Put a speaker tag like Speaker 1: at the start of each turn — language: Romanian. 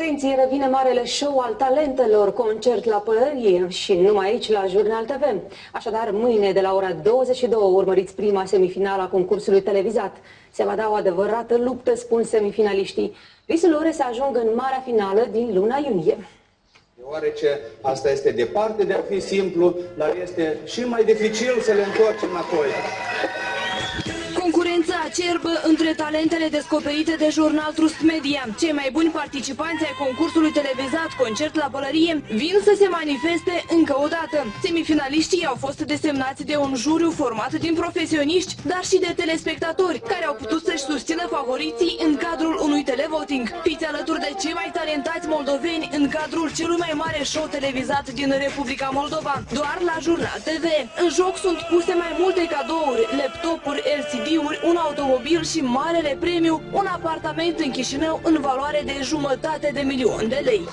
Speaker 1: Atenție, revine marele show al talentelor, concert la Pălărie și numai aici la Jurnal TV. Așadar, mâine de la ora 22 urmăriți prima semifinală a concursului televizat. Se va da o adevărată luptă, spun semifinaliștii. Visul lor să ajungă în marea finală din luna iunie.
Speaker 2: Deoarece asta este departe de a fi simplu, dar este și mai dificil să le întoarcem înapoi.
Speaker 3: Concurența acerbă între talentele descoperite de Jurnal Trust Media. Cei mai buni participanți ai concursului televizat Concert la Pălărie vin să se manifeste încă o dată. Semifinaliștii au fost desemnați de un juriu format din profesioniști, dar și de telespectatori, care au putut să-și susțină favoriții în cadrul unui televoting. Fiți alături de cei mai talentați moldoveni în cadrul celui mai mare show televizat din Republica Moldova, doar la Jurnal TV. În joc sunt puse mai multe cadouri, laptopuri, LCD-uri, un automobil și marele premiu, un apartament în Chișinău în valoare de 500.000 de lei.